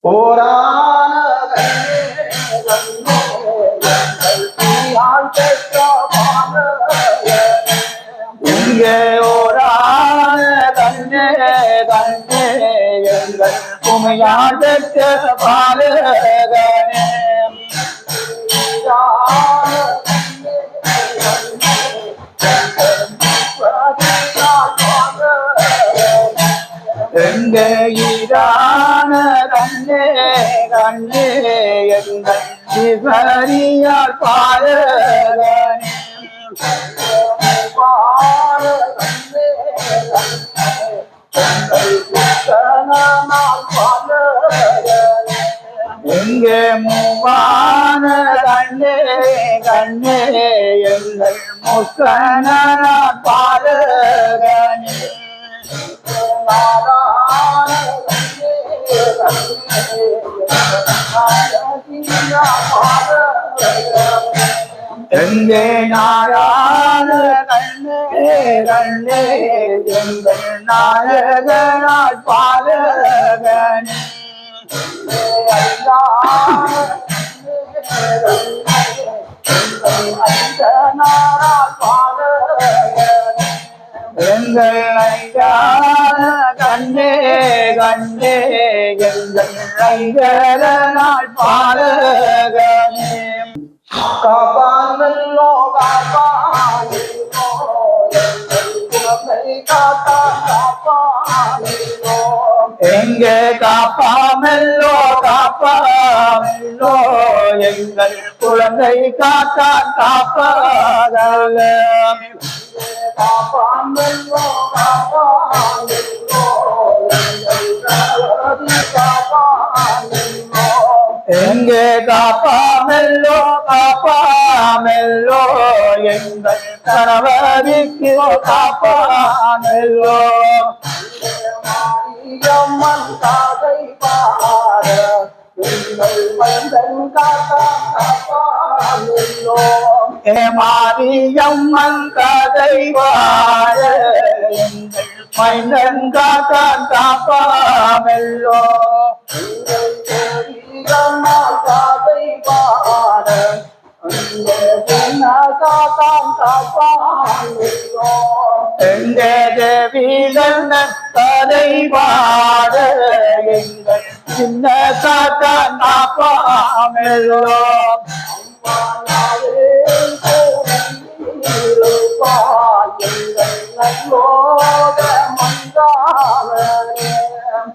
ஓரான இங்கே ஓரான கண்ணே கண்ணே எங்கள் உமையால் பெற்ற பாலகனே எங்கே ஈரான கண்ணே கண்ணே எங்கள் சிவரியால் பாலகனே எங்கே மூவான கண்ணே கண்ணே எங்கள் முக்கண பாலகனே எங்கே நாராயண கண்ணே கண்ணே எங்கள் நாயகனாய் பாலகனே எங்கள் ஐயான கண்ணே கண்ணே எங்கள் ஐயனாய் பாலகனே காப்பானல்லோ காப்பானல்லோ காப்பானல்லோ எங்கே காப்பாமல்லோ காப்பாமல்லோ எங்கள் குழந்தை காத்தா காப்பாதல்ல காப்பாமல்லோ காப்பாமல்லோ எங்கே காப்பாமல்லோ காப்பாமல்லோ எங்கள் கணவருக்கு காப்பாமல்லோ மாரியம்மன் காதை பாட எங்கள் மைந்தன் காப்பாமல்லோ மாரியம்மன் காதை பாட எங்கள் மைந்தன் காப்பாமல்லோ காதை பாட எங்கே தேவிதன் கதை பாட எங்கள் சின்ன காத்தான் காப்பாமல்லோ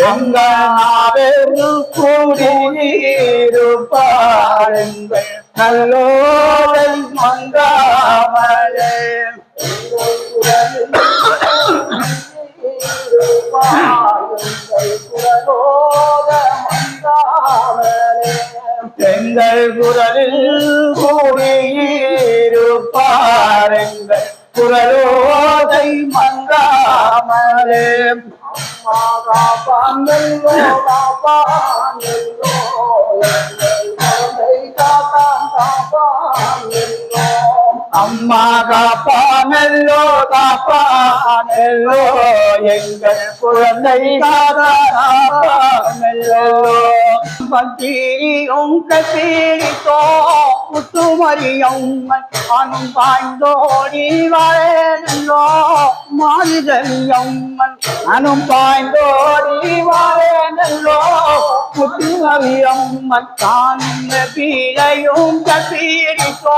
எங்கள் கூடியிருப்பார் எங்கள் நல்லோரை மங்காமலே எங்கள் குரலில் கூடியிருப்பார் எங்கள் குரலோதை மங்காமலே காப்பாமல்லோ காப்பாமல்லோ அம்மா காப்பாமல்லோ காப்பாமல்லோ எங்கள் குழந்தை காப்பாமல்லோ பத்திரியும் கத்திரித்தோ முத்துமரியம்மன் அனும் பாய்ந்தோடி வரேனோ மாறுதலியம்மன் அனும் பாய்ந்தோடி வரேனோ முத்துமரியம்மன் தான் பிழையும் கத்திரித்தோ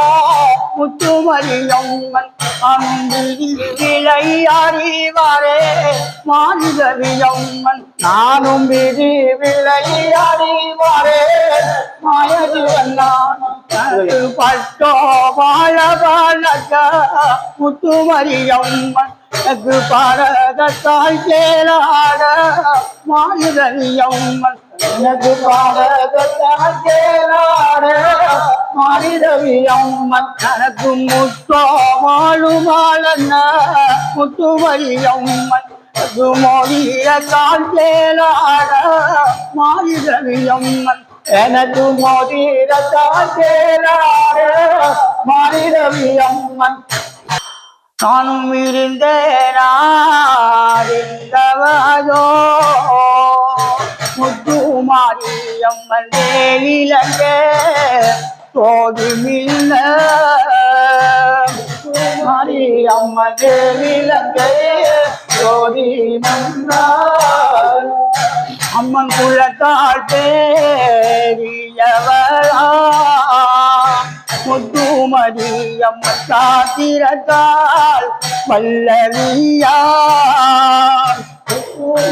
முத்துமரியம்மன் அம்பிழை அறிவாரே மாறுதலியம்மன் நானும் விதி விளை அறிவாரே மாயஜீவன் பட்டோ வாழ வாழக்க முத்துமரியம்மன் பாரதத்தால் கேளாட மாறுதலியம்மன் எனக்கு பாரதத்தால் கேளாட மாறுதலியம்மன் எனக்கு முத்தோ வாழுமாளன்ன முத்துமரியம்மன் மோதிரத்தால் கேளாட மாறுதலியம்மன் எனக்கு மோதிரத்தால் கேளாட மாறுதலியம்மன் நானும் இருந்தேனாடிந்தவதோ முத்துமாரி அம்மன் வேலிலங்கே தோதி மில்ல மாரி அம்மன் வேலிலங்கே தோதி மன்றார் அம்மன் குலத்தால் பேரியவளா முத்துமதி அம்மன் சாத்திரத்தால் வல்லவியா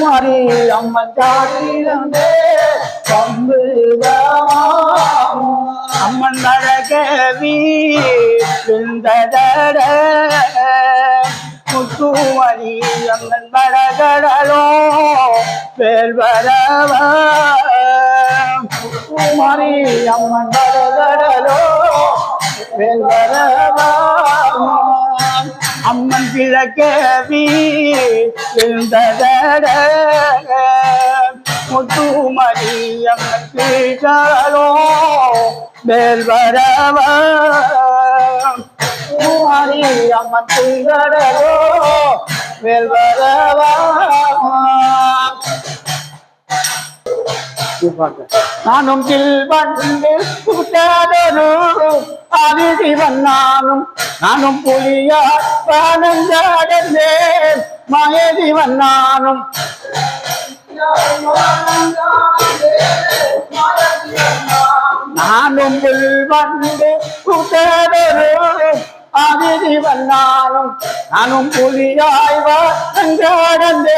மாரி அம்மன் சாத்திரமே அம்மன் நரகவி விந்ததர முத்துமதி அம்மன் வரகடலோ வேல்வரவ மாரி அம்மன் வரகடலோ வேல்வரவ அம்மன் கிழக்கவி விந்ததர முத்துமதி அம்மன் கீழோ வேல்வரவ மாரி அம்மன் கீழோ வேல்வரவ நானும் கில்வண்டு கூட்டாதொரு ஆதிசிவன் நானும் புலியா பானந்தாடந்தேன் மாயதிவன் நானும் கில்வண்டு கூட்டாதொரு ஆதிசிவன் நானும் புலியாய் வானந்தாடந்தேன்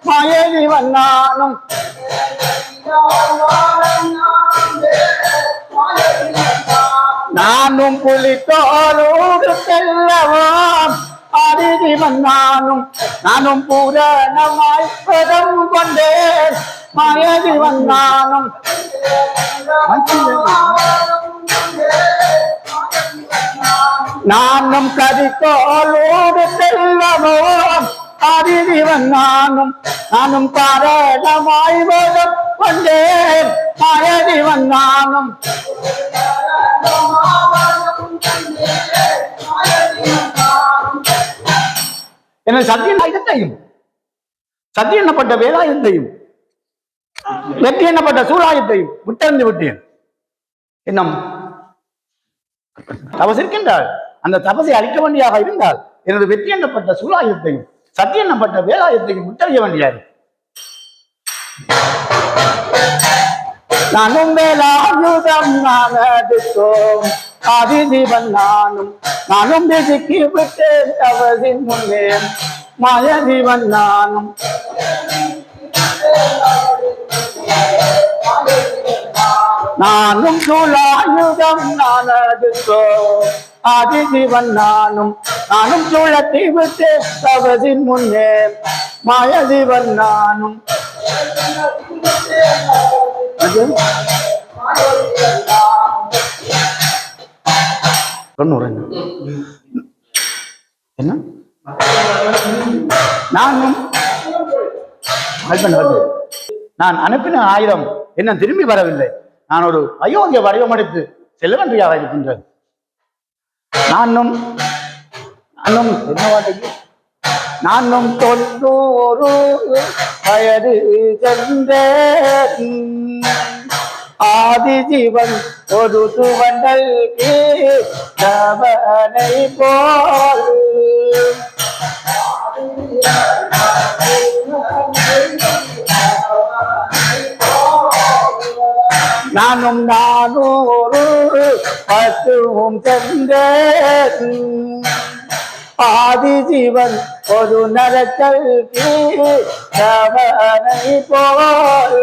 மாயதிவன் நானும் புலித்தோலோடு செல்லவாம் ஆதிதிவன் நானும் பூரணமாய் பதம் கொண்டேன் மாயதிவன் நானும் கதித்தோலோடு செல்லவாம் ஆதிதிவன் நானும் காரணமாய் பதம் கொண்டேன் மாயதிவன் என சத்திய ஆயுதத்தையும் சத்தி எண்ணப்பட்ட வேலாயுதத்தையும் வெற்றி எண்ணப்பட்ட சூழாயத்தையும் விட்டறிந்து விட்டேன். இன்னும் தபஸ் இருக்கின்றால் அந்த தபசை அழிக்க வேண்டியாக இருந்தால் எனது வெற்றி எண்ணப்பட்ட சூழாயத்தையும் சத்தி எண்ணப்பட்ட வேலாயுதத்தையும் விட்டறிய வேண்டியாது. நானும் வேலாயுதம் நானதுத்தோம் ஆதிதிவன் நானும் பிசுக்கி விட்டேன் தவசின் முன்னே மாயதிவன் நானும் சூழாயுதம் நானதுத்தோம் ஆதிதிவன் நானும் சூழத்தை விட்டு தவசின் முன்னே மாயதிவன் என்ன நான் அனுப்பின ஆயுதம் என்ன திரும்பி வரவில்லை. நான் ஒரு அயோக்கிய வடிவமடைத்து செல்வன்றியாக இருக்கின்றது. நானும் நானும் 90 வயது சென்றேன் ஆதிஜீவன் ஒரு துவண்டல் கவனை போல் நானும் 400 பத்துவும் சென்றேன் ஆதிஜீவன் ஒரு நரக்கல் கவனை போல்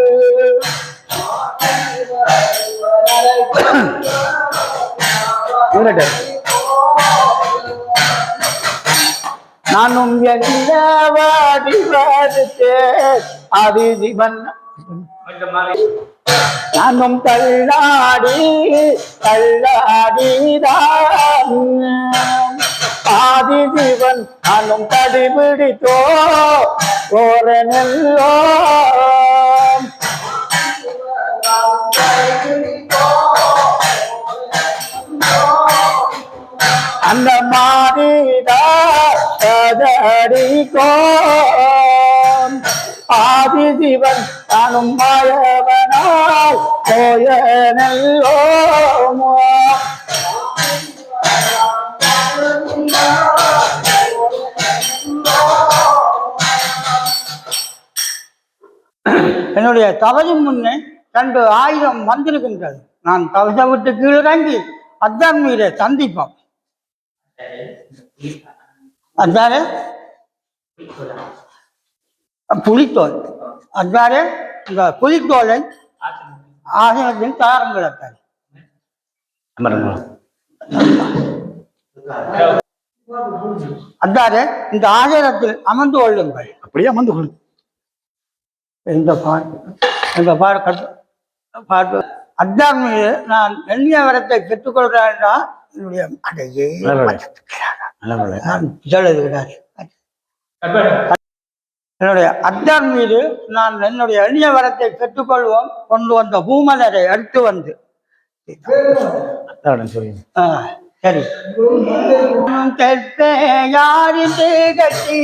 நானும் என்ன வாடிவாடுத்தேன் ஆதிஜீவன் நானும் தள்ளாடிதான் ஆதிஜீவன் நானும் கடிபிடித்தோ ஓரனெல்லோ அந்த மாதிரிக்கோ ஆதிஜீவன் நானும் மாயவனாய் போய நெல்லோமோ. என்னுடைய தவறின் முன்னே 2000 வந்திருக்கின்றது. நான் தவச விட்டு கீழிறங்கி அத்தான் மீரை சந்திப்போம். அதாரு புலித்தோல், அதாரு இந்த புலித்தோலை ஆசனத்தின் தாரங்கள் அத்தாரு. அதாரு இந்த ஆசனத்தில் அமர்ந்து கொள்ளுங்கள். அப்படியே அமர்ந்து கொள்ளுங்கள். இந்த பாட்டு அத்தான் மீது நான் எண்ணிய வரத்தை பெற்றுக்கொள்கிறேன் என்றால் என்னுடைய அடையே என்னுடைய அத்தான் மீது நான் என்னுடைய எண்ணிய வரத்தை பெற்றுக்கொள்வோம். கொண்டு வந்த பூமலரை அடுத்து வந்து சரி யாரிட்டு கட்டி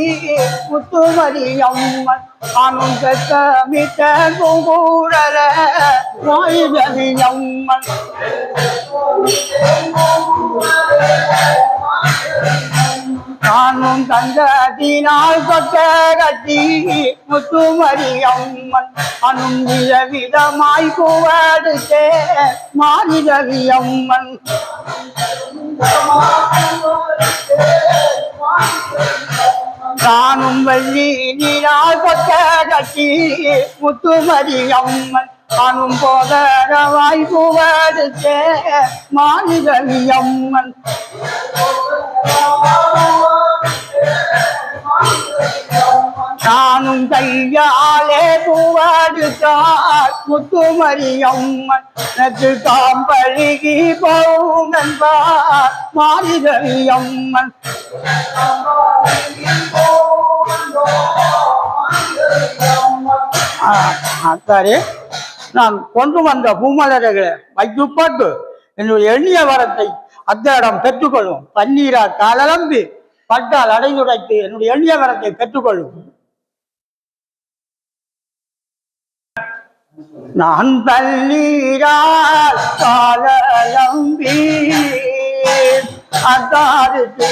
முத்துமதி அம்மன் அனும் கமிட்ட கூடல வாயுதவி அம்மன் நானும் தந்ததினால் கொட்ட கட்டி முத்துமதி அம்மன் அனும் விதவிதமாய் கூவடுத்தே மாரிதவி அம்மன் நானும் வள்ளி நீரால் கொட்ட கட்டி முத்துமதி அம்மன் அனும் போதரவாய் கூவடுத்தே மாரிதவி அம்மன் நானும் கையாலே பூவாடுத்தார் முத்துமரி அம்மன் எனக்கு காம்பழுகி போவும் என்பார் மாரிதவி அம்மன் சரி நான் கொண்டு வந்த பூமலர்களை வைத்துப்பட்டு என்னுடைய எண்ணிய வரத்தை அத்தரிடம் பெற்றுக்கொள்ளும். பன்னீரால் காலம்பி பட்டால் அடைந்துடைத்து என்னுடைய எண்ணிய வரத்தை பெற்றுக்கொள்ளும். நான் தண்ணீரால் காலம்பி அத்தாருக்கு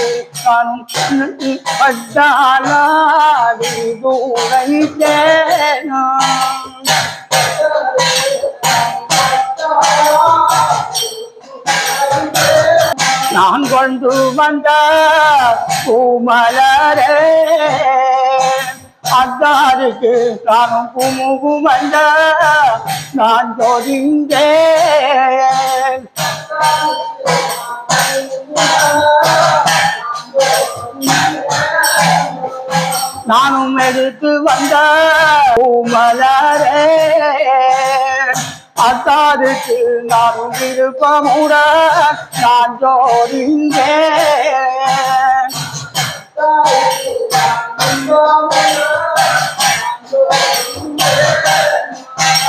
பட்டாலாடி தூரைத்தேன். நான் கொண்டு வந்த பூமலரே அத்தாருக்கு காணும் குமுகு வந்த நான் தொடிந்தேன். நானும் எடுத்து வந்த பூமலரே அத்தாருக்கு நானும் விருப்பமுட நான் ஜோடிந்தேன்.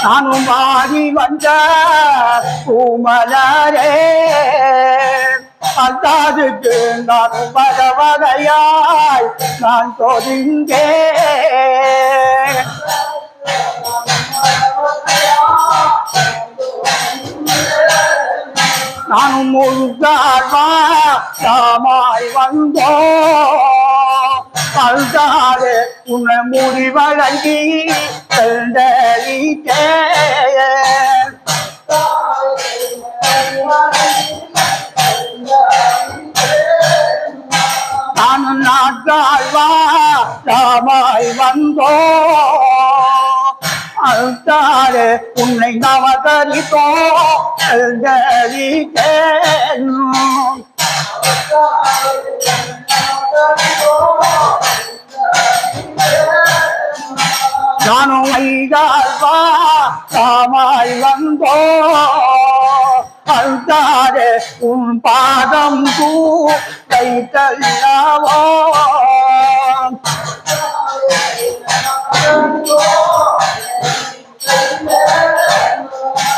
நானும் மாறி வந்த பூமலரே அத்தாருக்கு நானும் வகையாய் நான் தொடிந்தேன். நானும் முழுக்காய் வந்தோ அழுதாறு உன்னை மூடி வழங்கி நானும் நாட்காய் வந்தோ அழுத்தாறு உன்னை நவதரித்தோ நானும் ஐகாய் வந்தோ அழுத்தாறு உன் பாதம் தூ கைத்தல்லவோ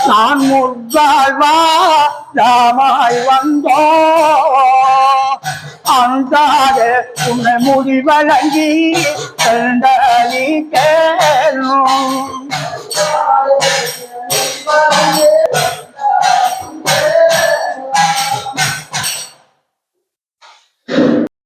நான் முற்காய் வந்தோ அந்தாத உன்னை முடி வழங்கி